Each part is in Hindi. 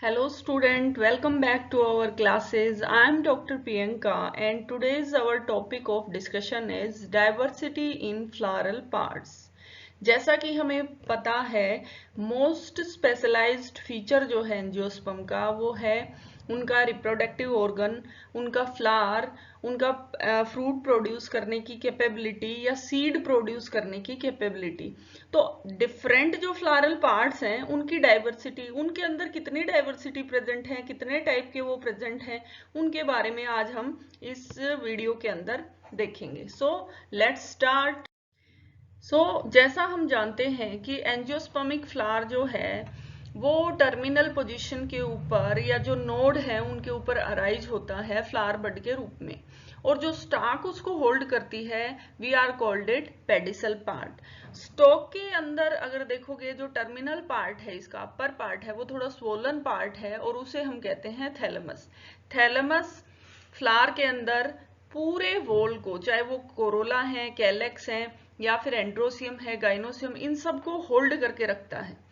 Hello student, welcome back to our classes. I am Dr. Priyanka and today's our topic of discussion is diversity in floral parts. जैसा कि हमें पता है मोस्ट स्पेशलाइज्ड फीचर जो है एंजियोस्पर्म का वो है उनका रिप्रोडक्टिव ऑर्गन, उनका फ्लावर, उनका फ्रूट प्रोड्यूस करने की कैपेबिलिटी या सीड प्रोड्यूस करने की कैपेबिलिटी। तो डिफरेंट जो फ्लारल पार्ट्स हैं उनकी डाइवर्सिटी, उनके अंदर कितनी डाइवर्सिटी प्रेजेंट है, कितने टाइप के वो प्रेजेंट हैं, उनके बारे में आज हम इस वीडियो के अंदर देखेंगे। So let's start. जैसा हम जानते हैं कि एंजियोस्पर्मिक फ्लावर जो है वो टर्मिनल पोजीशन के ऊपर या जो नोड है उनके ऊपर अराइज होता है फ्लावर बड के रूप में, और जो स्टॉक उसको होल्ड करती है we are called it pedicel part. Stalk के अंदर अगर देखोगे जो टर्मिनल पार्ट है, इसका अपर पार्ट है वो थोड़ा स्वोलन पार्ट है और उसे हम कहते हैं थैलेमस। थैलेमस फ्लावर के अंदर पूरे वोल को, चाहे वो कोरोला है, कैलेक्स है या फिर एंड्रोसियम है, गाइनोसियम, इन सबको होल्ड करके रखता है।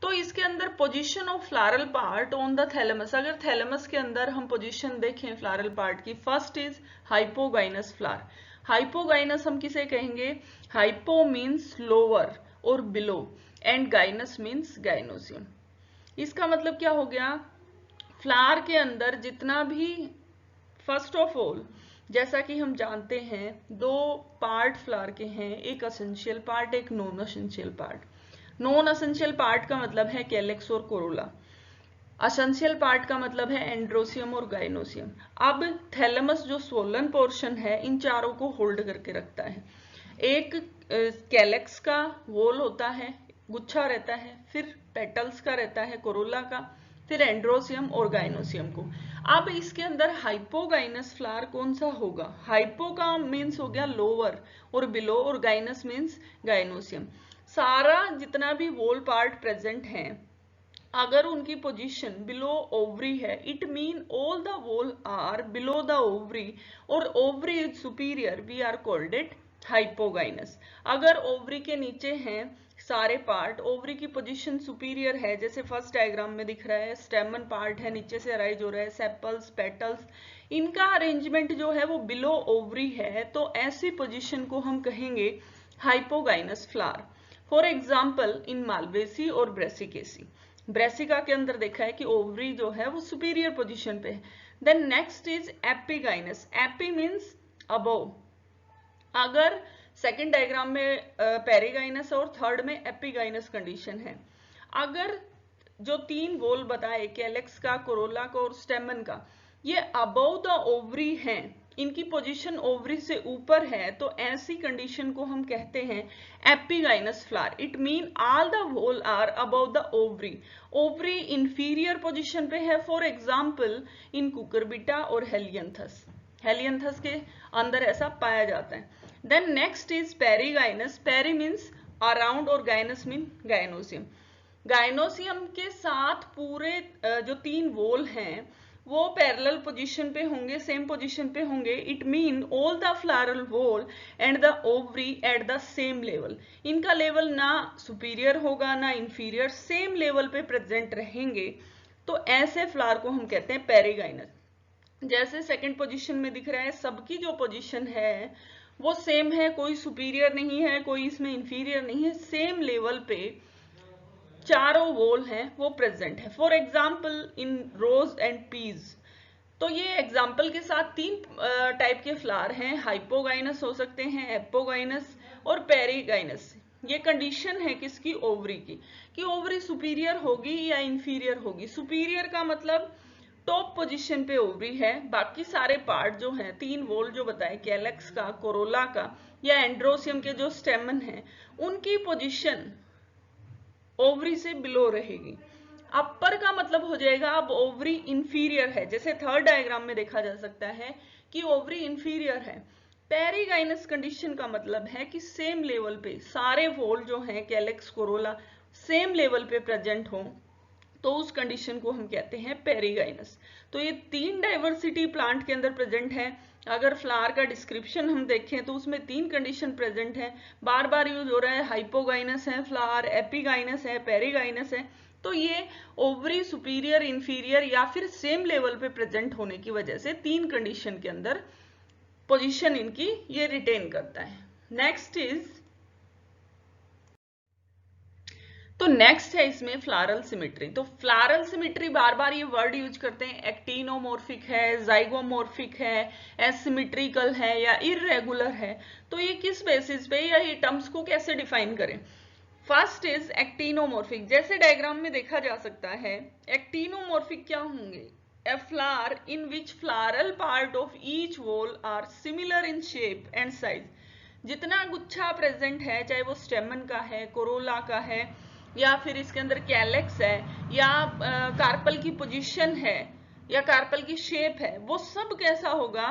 तो इसके अंदर position of floral part on the thalamus, अगर थैलेमस के अंदर हम पोजीशन देखें फ्लारल पार्ट की, first is hypogynous flower. Hypogynous हम किसे कहेंगे? हाइपो मीन्स लोअर और below and gynous means gynoecium. इसका मतलब क्या हो गया? फ्लावर के अंदर जितना भी, फर्स्ट ऑफ ऑल जैसा कि हम जानते हैं दो पार्ट फ्लावर के हैं, एक असेंशियल पार्ट, एक non essential part. Non essential part का मतलब है कैलेक्स और कोरोला, असेंशियल पार्ट का मतलब है एंड्रोसियम और गाइनोसियम। अब थैलेमस जो स्वोलन पोर्शन है इन चारों को होल्ड करके रखता है। एक कैलेक्स का वोल होता है, गुच्छा रहता है, फिर पेटल्स का रहता है कोरोला का, फिर एंड्रोसियम और गाइनोसियम को। अब इसके अंदर हाइपोगाइनस फ्लावर कौन सा होगा? हाइपो का मीन्स हो गया लोअर और बिलो, और गाइनस मीन्स गाइनोसियम। सारा जितना भी वोल पार्ट प्रेजेंट है अगर उनकी पोजीशन बिलो ओवरी है, it mean all the whorl are below the ovary और ovary is superior, we are called it hypogynous. अगर ओवरी के नीचे हैं सारे पार्ट, ओवरी की पोजीशन सुपीरियर है, जैसे फर्स्ट डायग्राम में दिख रहा है, स्टेमन पार्ट है नीचे से अराइज हो रहा है, सेपल्स, पेटल्स, इनका अरेंजमेंट जो है वो बिलो ओवरी है, तो ऐसी पोजीशन को हम कहेंगे hypogynous flower. For example in Malvaceae और ब्रेसिकेसी। ब्रेसिका के अंदर देखा है कि ओवरी जो है वो सुपीरियर पोजीशन पे है। Then next is epigynous. Epi means above. अगर सेकंड डायग्राम में पेरिगाइनस और थर्ड में एपिगाइनस कंडीशन है, अगर जो तीन वोल बताए कैलेक्स का, कोरोला का और स्टेमन का, ये अबव द ओवरी हैं, इनकी पोजीशन ओवरी से ऊपर है, तो ऐसी कंडीशन को हम कहते हैं epigynous flower. It mean all the whorl are above the ovary. Ovary inferior position पे है, फॉर एग्जाम्पल इन कुकुरबिटा और हेलियंथस। हेलियंथस के अंदर ऐसा पाया जाता है। Then next is perigynous. Peri means around और गाइनस मीन गाइनोसियम। गाइनोसियम के साथ पूरे जो तीन वोल हैं वो पैरेलल पोजीशन पे होंगे, सेम पोजीशन पे होंगे। It mean all the floral whorl and the ovary at the same level. इनका लेवल ना सुपीरियर होगा ना इंफीरियर, सेम लेवल पे प्रेजेंट रहेंगे, तो ऐसे फ्लावर को हम कहते हैं पेरिगाइनस। जैसे सेकंड पोजीशन में दिख रहा है, सबकी जो पोजीशन है वो सेम है, कोई सुपीरियर नहीं है, कोई इसमें इंफीरियर नहीं है, सेम लेवल पे चारों वोल हैं वो प्रेजेंट है। For example in rose and peas. तो ये एग्जाम्पल के साथ तीन टाइप के फ्लावर हैं, हाइपोगाइनस हो सकते हैं, एपोगाइनस और पेरिगाइनस। ये कंडीशन है किसकी? ओवरी की, कि ओवरी सुपीरियर होगी या इंफीरियर होगी। सुपीरियर का मतलब टॉप पोजीशन पे ओवरी है, बाकी सारे पार्ट जो हैं, तीन वोल जो बताए कैलेक्स का, कोरोला का या एंड्रोसियम के जो स्टेमन है, उनकी पोजीशन ओवरी से बिलो रहेगी। अपर का मतलब हो जाएगा अब ओवरी इंफीरियर है, जैसे थर्ड डायग्राम में देखा जा सकता है कि ओवरी इंफीरियर है। पेरिगाइनस कंडीशन का मतलब है कि सेम लेवल पे सारे वोल जो हैं कैलेक्स, कोरोला, सेम लेवल पे प्रेजेंट हो, तो उस कंडीशन को हम कहते हैं पेरिगाइनस। तो ये तीन डाइवर्सिटी प्लांट के अंदर प्रेजेंट है। अगर फ्लावर का डिस्क्रिप्शन हम देखें तो उसमें तीन कंडीशन प्रेजेंट है, बार बार यूज हो रहा है, हाइपोगाइनस है फ्लावर, एपिगाइनस है, पेरिगाइनस है। तो ये ओवरी सुपीरियर, इंफीरियर या फिर सेम लेवल पे प्रेजेंट होने की वजह से 3 कंडीशन के अंदर पोजीशन इनकी ये रिटेन करता है। नेक्स्ट है इसमें फ्लारल सिमेट्री। तो फ्लारल सिमेट्री बार बार ये वर्ड यूज करते हैं, एक्टिनोमॉर्फिक है, जाइगोमॉर्फिक है, एसिमेट्रिकल है या इर्रेगुलर है। तो ये किस बेसिस पे या ये टर्म्स को कैसे डिफाइन करें? First is actinomorphic. जैसे डायग्राम में देखा जा सकता है, एक्टिनोमॉर्फिक क्या होंगे? A flower in which floral part of each whole are similar in shape and size। जितना गुच्छा प्रेजेंट है, चाहे वो स्टेमन का है, कोरोला का है, या फिर इसके अंदर कैलेक्स है, या कार्पल की पोजीशन है, या कार्पल की शेप है, वो सब कैसा होगा?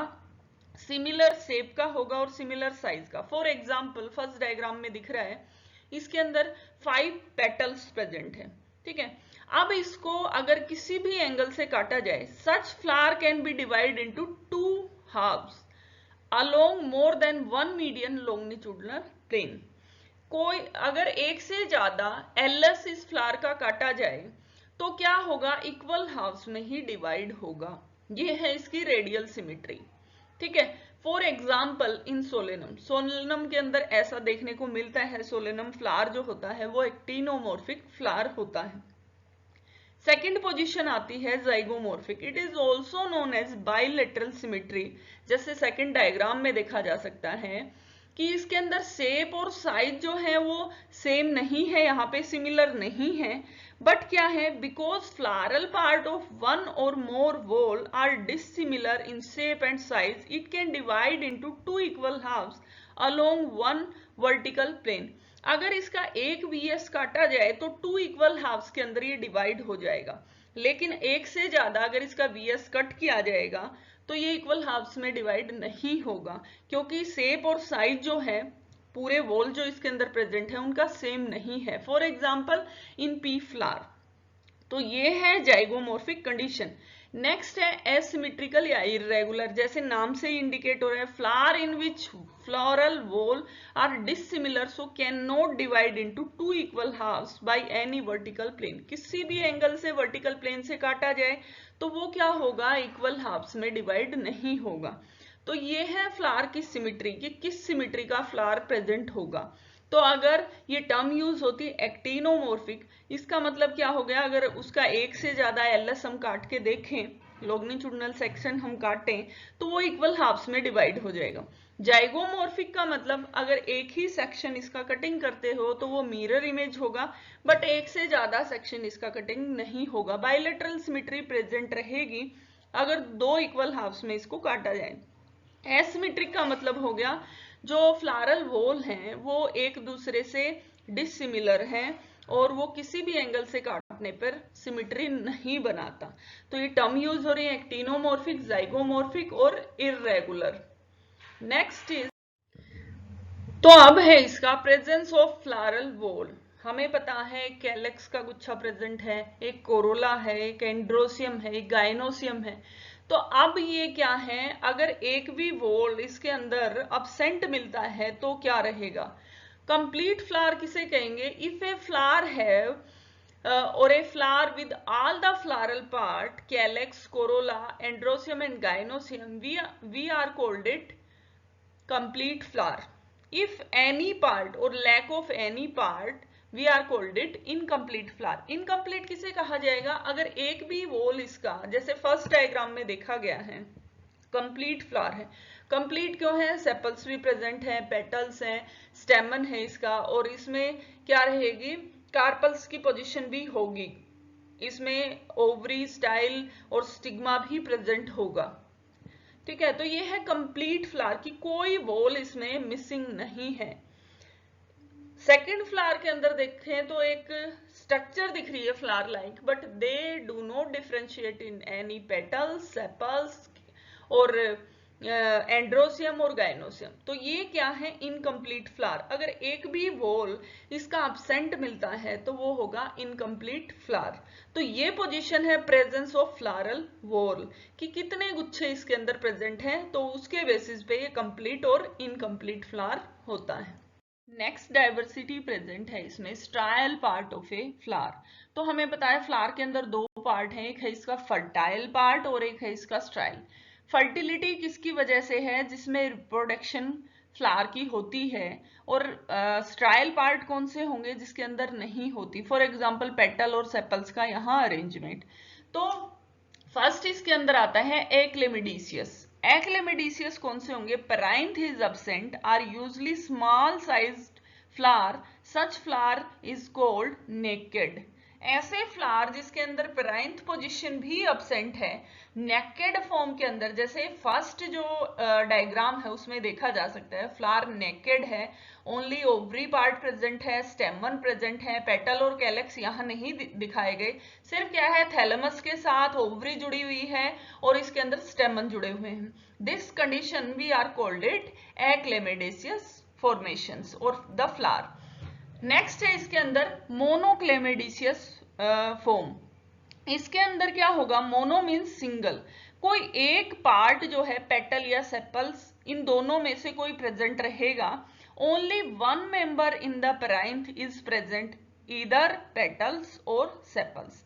सिमिलर शेप का होगा और सिमिलर साइज का। फॉर एग्जाम्पल फर्स्ट डायग्राम में दिख रहा है, इसके अंदर 5 पेटल्स प्रेजेंट है, ठीक है। अब इसको अगर किसी भी एंगल से काटा जाए, such flower can be divide into 2 halves along more than 1 median longitudinal plane. कोई अगर एक से ज्यादा एलएस इस फ्लावर का काटा जाए तो क्या होगा? इक्वल हाफ्स में ही डिवाइड होगा। ये है इसकी रेडियल सिमेट्री, ठीक है। For example in Solanum, Solanum के अंदर ऐसा देखने को मिलता है। सोलेनम फ्लावर जो होता है वो एक्टिनोमॉर्फिक फ्लावर होता है। सेकेंड पोजीशन आती है zygomorphic. It is also known as bilateral symmetry. जैसे सेकेंड डायग्राम में देखा जा सकता है कि इसके अंदर शेप और साइज जो है वो सेम नहीं है, यहाँ पे सिमिलर नहीं है, बट क्या है? Because floral part of one और more whorl are dissimilar in shape and size, it can divide into 2 equal halves along 1 vertical plane. अगर इसका एक वीएस काटा जाए तो 2 इक्वल हाफ्स के अंदर ये डिवाइड हो जाएगा, लेकिन एक से ज्यादा अगर इसका वीएस कट किया जाएगा तो ये इक्वल हाफ्स में डिवाइड नहीं होगा, क्योंकि शेप और साइज जो है पूरे वॉल जो इसके अंदर प्रेजेंट है उनका सेम नहीं है। For example in pea flower. तो ये है जाइगोमॉर्फिक कंडीशन। नेक्स्ट है एसिमेट्रिकल या इरेगुलर। जैसे नाम से इंडिकेट हो रहा है, flower in which floral whorl are dissimilar so can not divide into 2 equal halves by any vertical plane. किसी भी एंगल से वर्टिकल प्लेन से काटा जाए तो वो क्या होगा? इक्वल हाफ्स में डिवाइड नहीं होगा। तो ये है फ्लावर की सिमेट्री, कि किस सिमेट्री का फ्लावर प्रेजेंट होगा। तो अगर ये टर्म यूज होती एक्टिनोमॉर्फिक, इसका मतलब क्या हो गया? अगर उसका एक से ज्यादा एलएस हम काट के देखें, लॉन्गिट्यूडिनल सेक्शन हम काटें, तो वो इक्वल हाफ्स में डिवाइड हो जाएगा। जाइगोमॉर्फिक का मतलब अगर एक ही सेक्शन इसका कटिंग करते हो तो वो मिरर इमेज होगा, बट एक से ज्यादा सेक्शन इसका कटिंग नहीं होगा। बाइलेटरल सिमेट्री प्रेजेंट रहेगी अगर 2 इक्वल हाफ्स में इसको काटा जाए। एसिमेट्रिक का मतलब हो गया जो फ्लारल वॉल हैं वो एक दूसरे से डिसिमिलर है और वो किसी भी एंगल से काटने पर सिमेट्री नहीं बनाता। तो ये टर्म यूज हो रही है एक्टिनोमॉर्फिक, जाइगोमॉर्फिक और इर्रेगुलर। नेक्स्ट इज, तो अब है इसका प्रेजेंस ऑफ फ्लारल वॉल। हमें पता है कैलेक्स का गुच्छा प्रेजेंट है, एक कोरोला है, एक एंड्रोसियम है, एक गाइनोसियम है। तो अब ये क्या है? अगर एक भी वॉल इसके अंदर अब्सेंट मिलता है तो क्या रहेगा? कंप्लीट फ्लावर किसे कहेंगे? इफ ए फ्लावर हैव और a flower with all the floral part, calyx, corolla, androecium and gynoecium, we are called it complete flower. If any part or lack of any part, we are called it incomplete flower. Incomplete किसे कहा जाएगा? अगर एक भी वॉल इसका, जैसे फर्स्ट डायग्राम में देखा गया है, कंप्लीट फ्लावर है। कंप्लीट क्यों है? सेपल्स भी प्रेजेंट है, पेटल्स हैं, स्टेमन है इसका, और इसमें क्या रहेगी? कार्पल्स की पोजीशन भी होगी, इसमें ओवरी, स्टाइल और स्टिग्मा भी प्रेजेंट होगा, ठीक है। तो ये है कंप्लीट फ्लावर की कोई वॉल इसमें मिसिंग नहीं है। सेकंड फ्लावर के अंदर देखें तो एक स्ट्रक्चर दिख रही है flower like, but they do not differentiate in any petals, sepals और एंड्रोसियम और गाइनोसियम। तो ये क्या है? Incomplete flower. अगर एक भी वॉल इसका अब्सेंट मिलता है तो वो होगा इनकम्प्लीट फ्लावर। तो ये पोजीशन है प्रेजेंस ऑफ फ्लारल वॉल, कि कितने गुच्छे इसके अंदर प्रेजेंट हैं, तो उसके बेसिस पे ये कंप्लीट और इनकम्प्लीट फ्लावर होता है। नेक्स्ट डाइवर्सिटी प्रेजेंट है इसमें style part of a flower. तो हमें पता है फ्लावर के अंदर दो पार्ट हैं, एक है इसका फर्टाइल पार्ट और एक है इसका स्टाइल। फर्टिलिटी किसकी वजह से है? जिसमें रिप्रोडक्शन फ्लावर की होती है, और स्टाइल पार्ट कौन से होंगे? जिसके अंदर नहीं होती। फॉर एग्जाम्पल पेटल और सेपल्स का यहाँ अरेंजमेंट। तो फर्स्ट इसके अंदर आता है एक्लेमिडीसियस। एक्लेमिडीसियस कौन से होंगे? Perianth is absent, or usually small sized flower, such flower is called naked. ऐसे फ्लावर जिसके अंदर पेराइंथ पोजीशन भी absent है, नेकेड फॉर्म के अंदर, जैसे फर्स्ट जो डायग्राम है उसमें देखा जा सकता है फ्लावर नेकेड है, ओनली ओवरी पार्ट प्रेजेंट है, स्टेमन प्रेजेंट है, पेटल और कैलेक्स यहाँ नहीं दिखाए गए, सिर्फ क्या है थैलेमस के साथ ओवरी जुड़ी हुई है और इसके अंदर स्टेमन जुड़े हुए हैं। This condition we are called it achlamydeous formations और द फ्लावर। नेक्स्ट है इसके अंदर मोनोक्लेमेडिसियस फॉर्म। इसके अंदर क्या होगा? मोनो मीन्स सिंगल, कोई एक पार्ट जो है पेटल या सेपल्स, इन दोनों में से कोई प्रेजेंट रहेगा। Only one member in the perianth is present, either petals और सेपल्स।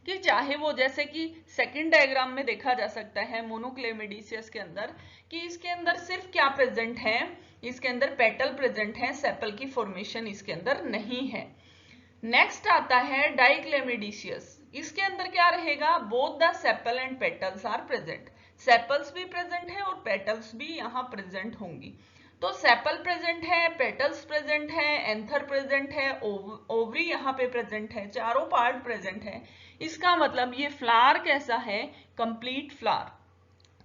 कि चाहे वो, जैसे कि सेकंड डायग्राम में देखा जा सकता है मोनोक्लेमेडिसियस के अंदर, कि इसके अंदर सिर्फ क्या प्रेजेंट है? इसके अंदर पेटल प्रेजेंट है, सेपल की फॉर्मेशन इसके अंदर नहीं है। नेक्स्ट आता है डाइक्लेमिडिशियस। इसके अंदर क्या रहेगा? Both the sepal and petals are present, sepals भी प्रेजेंट है और पेटल्स भी यहाँ प्रेजेंट होंगी। तो सेपल प्रेजेंट है, पेटल्स प्रेजेंट है, एंथर प्रेजेंट है, ओवरी यहाँ पे प्रेजेंट है, चारों पार्ट प्रेजेंट है। इसका मतलब ये फ्लावर कैसा है? Complete flower.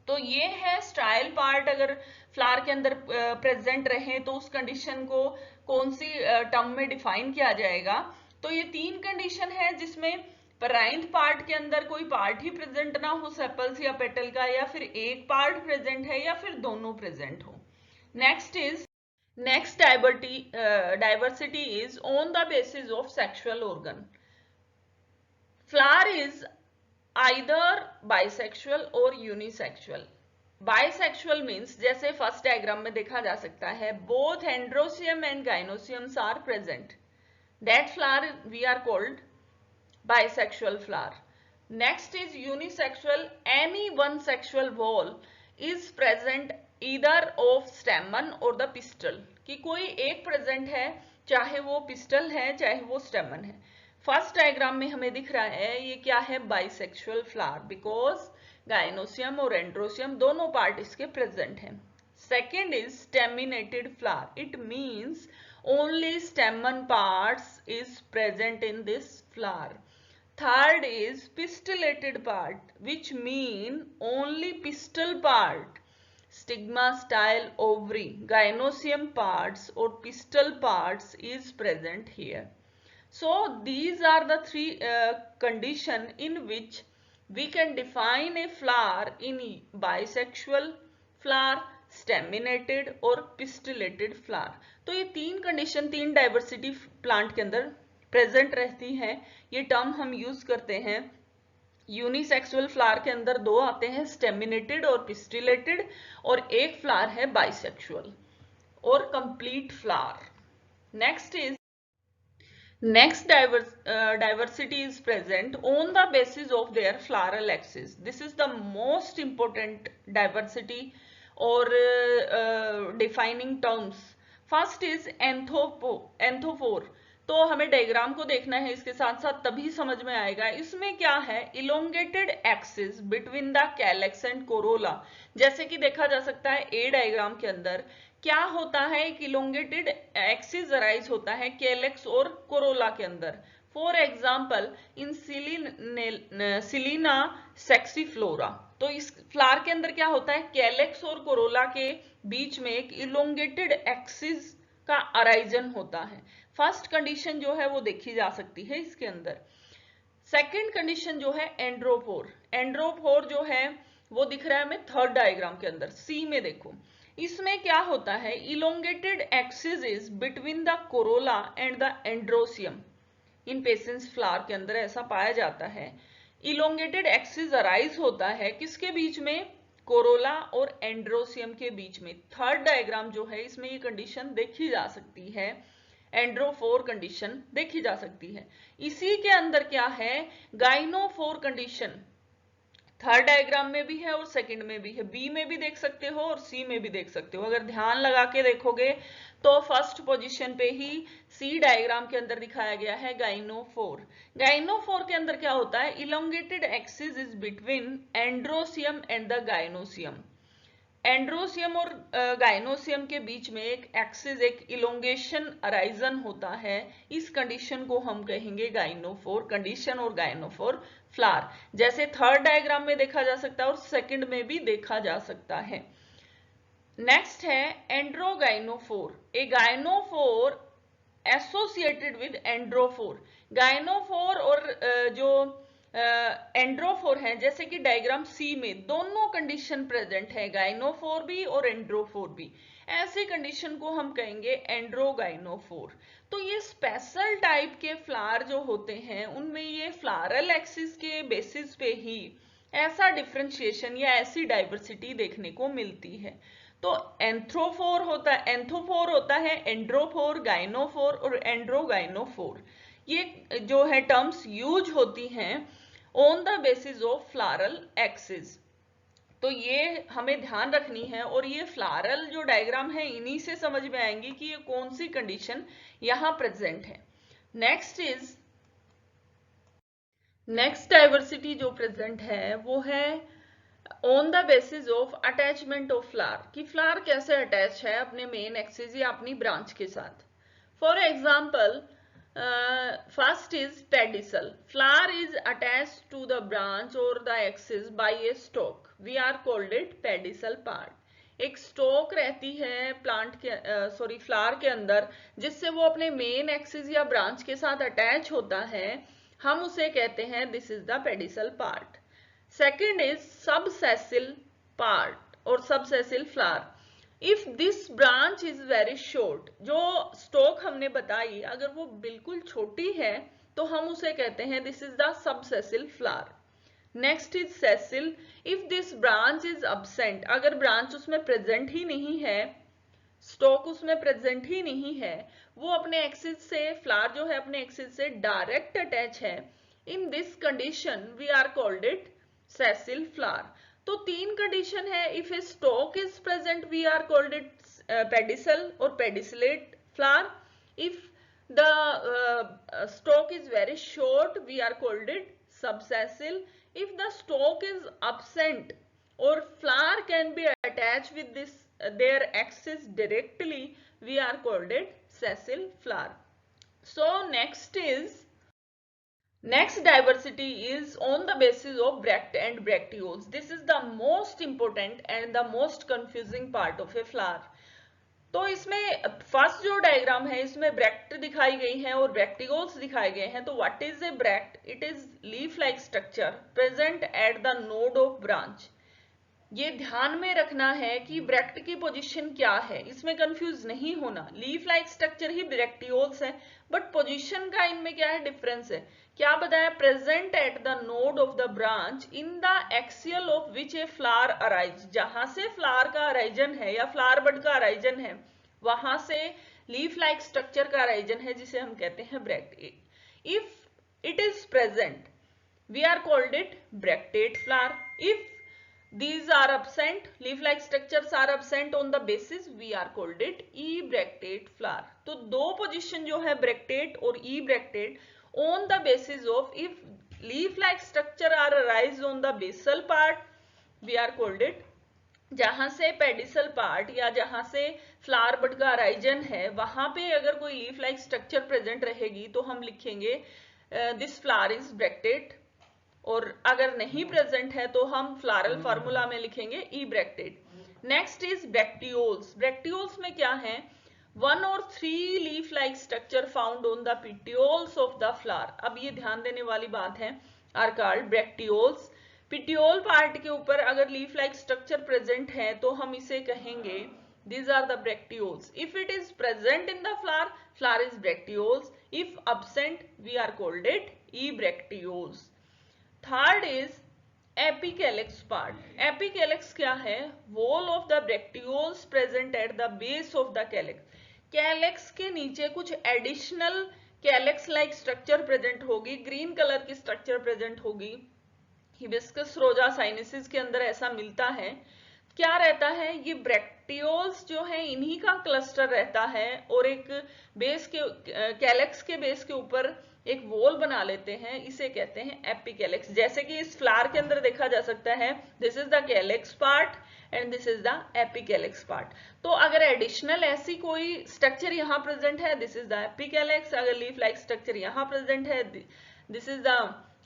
तो ये है स्टाइल पार्ट। अगर फ्लावर के अंदर प्रेजेंट रहे तो उस कंडीशन को कौन सी टर्म में डिफाइन किया जाएगा? तो ये तीन कंडीशन है जिसमें पेराइंथ पार्ट के अंदर कोई पार्ट ही प्रेजेंट ना हो सेपल्स या पेटल का, या फिर एक पार्ट प्रेजेंट है, या फिर दोनों प्रेजेंट हो। Next diversity is on the basis of sexual organ. Flower is either bisexual or unisexual. Bisexual means जैसे फर्स्ट डायग्राम में देखा जा सकता है, both androsium and gynoeciums are present. That flower we are called bisexual flower. Next is unisexual. Any one sexual wall is present either of stamen or the pistil. कि कोई एक प्रेजेंट है, चाहे वो पिस्टल है चाहे वो स्टेमन है। फर्स्ट डायग्राम में हमें दिख रहा है ये क्या है? बाइसेक्सुअल फ्लावर, बिकॉज गाइनोसियम और एंड्रोसियम दोनों पार्ट इसके प्रेजेंट हैं। Second is staminated flower. It means only stamen parts is present in this flower. Third is pistillated part, which mean only pistil part, stigma, style, ovary, gynoecium parts or pistil parts is present here. So these are the three condition in which we can define a flower in bisexual flower, staminated और pistillated flower. तो ये तीन कंडीशन, तीन डाइवर्सिटी प्लांट के अंदर प्रेजेंट रहती है। ये टर्म हम यूज करते हैं। यूनिसेक्सुअल फ्लावर के अंदर दो आते हैं, स्टेमिनेटेड और पिस्टिलेटेड, और एक फ्लावर है बाइसेक्सुअल और complete flower. Next diversity is present on the basis of their floral axis. This is the most important diversity or defining terms. First is एंथोफोर। तो हमें डायग्राम को देखना है इसके साथ साथ, तभी समझ में आएगा। इसमें क्या है? Elongated axis between the calyx and Corolla. जैसे कि देखा जा सकता है ए डायग्राम के अंदर क्या होता है? एक इलोंगेटेड एक्सिस अराइज होता है कैलेक्स और कोरोला के अंदर। For example in Silene saxifraga. तो इस फ्लावर के अंदर क्या होता है? कैलेक्स और कोरोला के बीच में एक इलोंगेटेड एक्सिस का अराइजन होता है। फर्स्ट कंडीशन जो है वो देखी जा सकती है इसके अंदर। सेकंड कंडीशन जो है एंड्रोफोर। एंड्रोफोर जो है वो दिख रहा है हमें थर्ड डायग्राम के अंदर, सी में देखो। इसमें क्या होता है? Elongated axis is between the Corolla and the androecium. In patience flower के अंदर ऐसा पाया जाता है। इलोंगेटेड एक्सिस अराइज होता है किसके बीच में? कोरोला और एंड्रोसियम के बीच में। थर्ड डायग्राम जो है इसमें ये कंडीशन देखी जा सकती है, एंड्रोफोर कंडीशन देखी जा सकती है। इसी के अंदर क्या है, गाइनोफोर कंडीशन थर्ड डायग्राम में भी है और सेकंड में भी है, बी में भी देख सकते हो और सी में भी देख सकते हो। अगर ध्यान लगा के देखोगे तो फर्स्ट पोजीशन पे ही सी डायग्राम के अंदर दिखाया गया है गाइनोफोर। गाइनोफोर के अंदर क्या होता है, elongated axis is between androecium and the gynoecium. Androecium और गाइनोसियम के बीच में एक एक्सिस, एक इलोंगेशन अराइजन होता है। इस कंडीशन को हम कहेंगे गाइनोफोर कंडीशन और गाइनोफोर फ्लावर, जैसे थर्ड डायग्राम में देखा जा सकता है और सेकंड में भी देखा जा सकता है। नेक्स्ट है एंड्रोगाइनोफोर, ए गाइनोफोर एसोसिएटेड विद एंड्रोफोर। गाइनोफोर और जो एंड्रोफोर है, जैसे कि डायग्राम सी में दोनों कंडीशन प्रेजेंट है, गाइनोफोर भी और एंड्रोफोर भी। ऐसी कंडीशन को हम कहेंगे एंड्रोगाइनोफोर। तो ये स्पेशल टाइप के फ्लावर जो होते हैं उनमें ये फ्लारल एक्सिस के बेसिस पे ही ऐसा डिफरेंशिएशन या ऐसी डाइवर्सिटी देखने को मिलती है। तो एंथ्रोफोर होता है एंड्रोफोर, गाइनोफोर और एंड्रोगाइनोफोर। ये जो है टर्म्स यूज होती हैं on the basis of floral axis. तो ये हमें ध्यान रखनी है और ये फ्लारल जो डायग्राम है इन्हीं से समझ में आएंगी कि ये कौन सी कंडीशन यहां प्रेजेंट है। नेक्स्ट डाइवर्सिटी जो प्रेजेंट है वो है on the basis of attachment of flower, कि फ्लावर कैसे अटैच है अपने मेन एक्सिस या अपनी ब्रांच के साथ। For example, first is pedicel. Flower is attached to the branch or the axis by a stalk. We are called it pedicel part. एक स्टोक रहती है प्लांट के फ्लावर के अंदर, जिससे वो अपने मेन एक्सिस या ब्रांच के साथ अटैच होता है, हम उसे कहते हैं this is the pedicel part. Second is subsessile part और subsessile flower. If this branch is very short, जो स्टोक हमने बताई अगर वो बिल्कुल छोटी है तो हम उसे कहते हैं this is the subsessile flower. Next is sessile, if this branch is absent, अगर ब्रांच उसमें प्रेजेंट ही नहीं है, स्टोक उसमें प्रेजेंट ही नहीं है, वो अपने एक्सिस से, फ्लावर जो है अपने एक्सिस से डायरेक्ट अटैच है, in this condition we are called it sessile flower. तो तीन कंडीशन है, if a stalk is present we are called it pedicel और pedicellate flower. If the stalk is very short we are called it subsessile. If the stalk is absent or flower can be attached with this their axis directly, we are called it sessile flower. So next diversity is on the basis of bract and bracteoles. This is the most important and the most confusing part of a flower. तो इसमें फर्स्ट जो डायग्राम है इसमें ब्रैक्ट दिखाई गई है और ब्रैक्टियोल्स दिखाए गए हैं। तो what is a bract? It is leaf like structure present at the node of branch. ये ध्यान में रखना है कि ब्रैक्ट की पोजीशन क्या है, इसमें कंफ्यूज नहीं होना। लीफ लाइक स्ट्रक्चर ही ब्रैक्टियोल्स है, बट पोजीशन का इनमें क्या है, डिफरेंस है। क्या बताया? Present at the node of the branch in the axial of which a flower arise. जहां से फ्लावर का अराइजन है या फ्लावर बड का अराइजन है वहां से लीफ लाइक स्ट्रक्चर का अराइजन है जिसे हम कहते हैं bract. If it is present we are called it bracteate flower. If these are absent, leaf like structures are absent on the basis we are called it ebractate flower. तो दो पोजीशन जो है ब्रैक्टेट और ebractate on the basis of if leaf like structure are arise on the basal part we are called it, जहां से पेडिसल पार्ट या जहां से फ्लावर बड का अराइजन है वहां पे अगर कोई लीफ लाइक स्ट्रक्चर प्रेजेंट रहेगी तो हम लिखेंगे दिस फ्लावर इज ब्रैक्टेट, और अगर नहीं प्रेजेंट है तो हम फ्लारल फार्मूला में लिखेंगे ebracteate. Next is bracteoles. Bracteoles में क्या है? 1 or 3 leaf like structure found on the petioles of the flower. अब ये ध्यान देने वाली बात है, are called bracteoles. Petiole part के ऊपर अगर लीफ लाइक स्ट्रक्चर प्रेजेंट है तो हम इसे कहेंगे these are the bracteoles. If it is present in the flower, flower is bracteoles. If absent, we are called it ebracteoles. Third is epicalyx part. Epicalyx क्या है? Whorl of the bracteoles present at the base of the calyx. Calyx के नीचे कुछ additional calyx like structure present होगी, ग्रीन कलर की स्ट्रक्चर प्रेजेंट होगी। हिबिस्कस रोजा साइनेसिस के अंदर ऐसा मिलता है। क्या रहता है? ये ब्रैक्टियोल्स जो है इन्हीं का क्लस्टर रहता है और एक बेस के कैलेक्स के बेस के ऊपर एक वॉल बना लेते हैं, इसे कहते हैं एपिकैलिक्स। जैसे कि इस फ्लावर के अंदर देखा जा सकता है, this is the calyx part and this is the epicalyx part. तो अगर एडिशनल ऐसी कोई स्ट्रक्चर यहाँ प्रेजेंट है, दिस इज द एपिकैलिक्स। अगर लीफ लाइक स्ट्रक्चर यहाँ प्रेजेंट है, this is the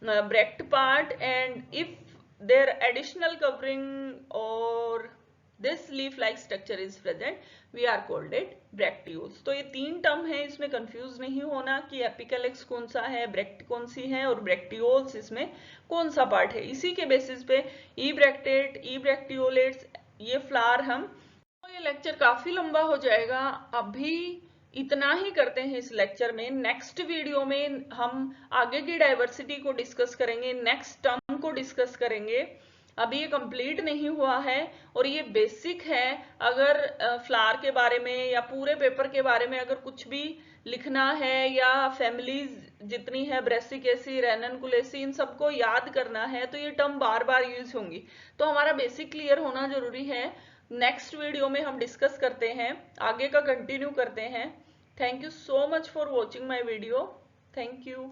bract part, and if their additional covering or this leaf like structure is present, we are called it bracteoles। तो ये तीन टर्म है, इसमें कंफ्यूज नहीं होना कि एपिकैलिक्स कौन सा है, ब्रैक्ट कौन सी है और ब्रैक्टियोल्स इसमें कौन सा पार्ट है। इसी के बेसिस पे ई ब्रैक्टेट, ई ब्रैक्टियोलेट्स, ये फ्लावर हम। तो ये लेक्चर काफी लंबा हो जाएगा, अभी इतना ही करते हैं इस लेक्चर में। नेक्स्ट वीडियो में हम आगे की डाइवर्सिटी को डिस्कस करेंगे, नेक्स्ट टर्म को डिस्कस करेंगे। अभी ये कंप्लीट नहीं हुआ है और ये बेसिक है। अगर फ्लावर के बारे में या पूरे पेपर के बारे में अगर कुछ भी लिखना है या फैमिलीज जितनी है, ब्रेसिकेसी, रेननकुलेसी, इन सबको याद करना है तो ये टर्म बार बार यूज होंगी। तो हमारा बेसिक क्लियर होना जरूरी है। नेक्स्ट वीडियो में हम डिस्कस करते हैं, आगे का कंटिन्यू करते हैं। Thank you so much for watching my video. Thank you.